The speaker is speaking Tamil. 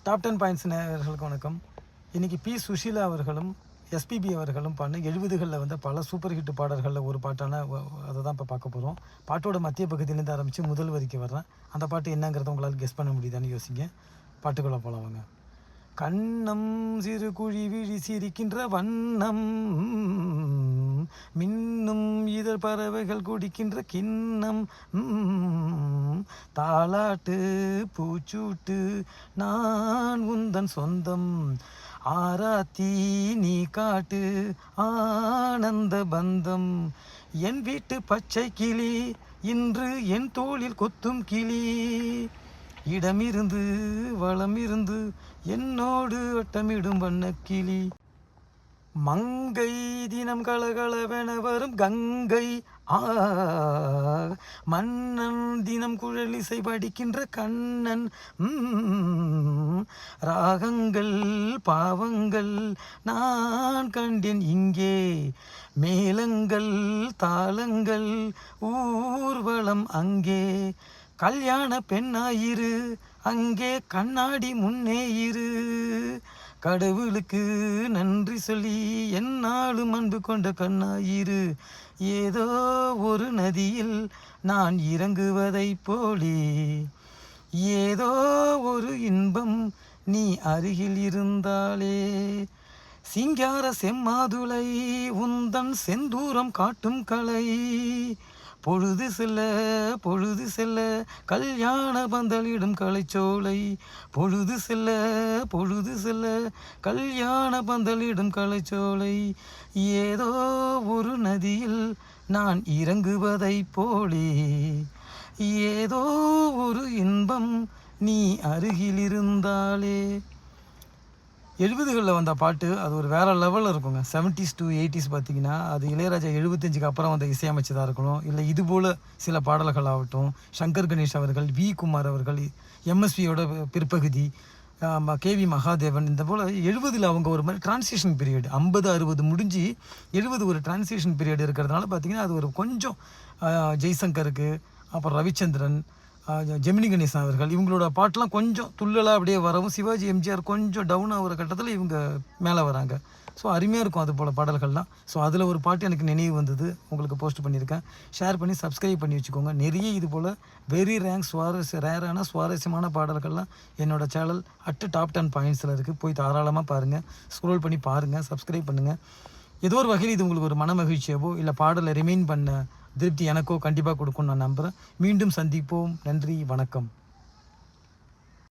டாப் 10 பாயிண்ட்ஸ் நேயர்களுக்கு வணக்கம். இன்றைக்கி பி சுஷீலா அவர்களும் எஸ்பிபி அவர்களும் பண்ண 70களில் வந்த பல சூப்பர் ஹிட் பாடல்களில் ஒரு பாட்டான அதை தான் இப்போ பார்க்க போகிறோம். பாட்டோட மத்திய பகுதியிலேருந்து ஆரம்பித்து முதல் வரிக்கு வர்றேன். அந்த பாட்டு என்னங்கிறத உங்களால் கெஸ் பண்ண முடியுதான்னு யோசிங்க. பாட்டுக்குள்ளே போகலாம் வாங்க. கண்ணம் சிறு குழி விழி சிரிக்கின்ற வண்ணம், மின்னும் இதழ் பறவைகள் குடிக்கின்ற கிண்ணம், தாலாட்டு பூச்சூட்டு நான் உந்தன் சொந்தம், ஆராத்தி நீ காட்டு ஆனந்த பந்தம், என் வீட்டு பச்சை கிளி இன்று என் தோளில் கொத்தும் கிளி, இடமிருந்து வளமிருந்து என்னோடு வட்டமிடும் வண்ணக்கிளி, மங்கை தினம் கலகலவென வரும் கங்கை, மன்னன் தினம் குழலிசை படிக்கின்ற கண்ணன், ராகங்கள் பாவங்கள் நான் கண்டேன் இங்கே, மேளங்கள் தாளங்கள் ஊர்வலம் அங்கே, கல்யாண பெண்ணாயிரு அங்கே கண்ணாடி முன்னே இரு, கடவுளுக்கு நன்றி சொல்லி என்னாலும் அன்பு கொண்ட கண்ணாயிரு, ஏதோ ஒரு நதியில் நான் இறங்குவதை போலே, ஏதோ ஒரு இன்பம் நீ அருகில் இருந்தாலே, சிங்கார செம்மாதுளை உந்தன் செந்தூரம் காட்டும் கலை, பொழுது செல்ல கல்யாண பந்தலிடும் கலைச்சோலை, பொழுது செல்ல கல்யாண பந்தலிடும் கலைச்சோலை, ஏதோ ஒரு நதியில் நான் இறங்குவதை போலே, ஏதோ ஒரு இன்பம் நீ அருகில் இருந்தாலே. 70களில் வந்த பாட்டு அது ஒரு வேறு லெவலில் இருக்குங்க. 70s to 80s பார்த்திங்கன்னா அது இளையராஜா 75க்கு அப்புறம் வந்த இசையமைச்சதாக இருக்கணும், இல்லை இதுபோல் சில பாடல்கள் ஆகட்டும், சங்கர் கணேஷ் அவர்கள், வி குமார் அவர்கள், எம்எஸ்வியோட பிற்பகுதி, கேவி மகாதேவன், இந்த போல் 70ல் அவங்க ஒரு மாதிரி டிரான்சிஷன் பீரியட், 50-60 முடிஞ்சு 70 ஒரு டிரான்சிஷன் பீரியட் இருக்கிறதுனால பார்த்திங்கன்னா அது ஒரு கொஞ்சம் ஜெய்சங்கருக்கு, அப்புறம் ரவிச்சந்திரன், ஜெமினி கணேசன் அவர்கள் இவங்களோட பாட்டெலாம் கொஞ்சம் துள்ளலாக அப்படியே வரவும், சிவாஜி எம்ஜிஆர் கொஞ்சம் டவுன் ஆகிற கட்டத்தில் இவங்க மேலே வராங்க. ஸோ அருமையாக இருக்கும் அது போல் பாடல்கள்லாம். ஸோ அதில் ஒரு பாட்டு எனக்கு நினைவு வந்தது, உங்களுக்கு போஸ்ட் பண்ணியிருக்கேன். ஷேர் பண்ணி சப்ஸ்கிரைப் பண்ணி வச்சுக்கோங்க. நிறைய இது போல் வெரி ரேரான சுவாரஸ்யமான பாடல்கள்லாம் என்னோடய சேனல் டாப் 10 பாயிண்ட்ஸில் இருக்குது. போய் தாராளமாக பாருங்கள், ஸ்க்ரோல் பண்ணி பாருங்கள், சப்ஸ்கிரைப் பண்ணுங்கள். ஏதோ ஒரு வகையில் இது உங்களுக்கு ஒரு மன மகிழ்ச்சியாவோ இல்லை பாடலை ரிமைன் பண்ண திருப்தி எனக்கோ கண்டிப்பாக கொடுக்கும்னு நான் நம்புகிறேன். மீண்டும் சந்திப்போம். நன்றி, வணக்கம்.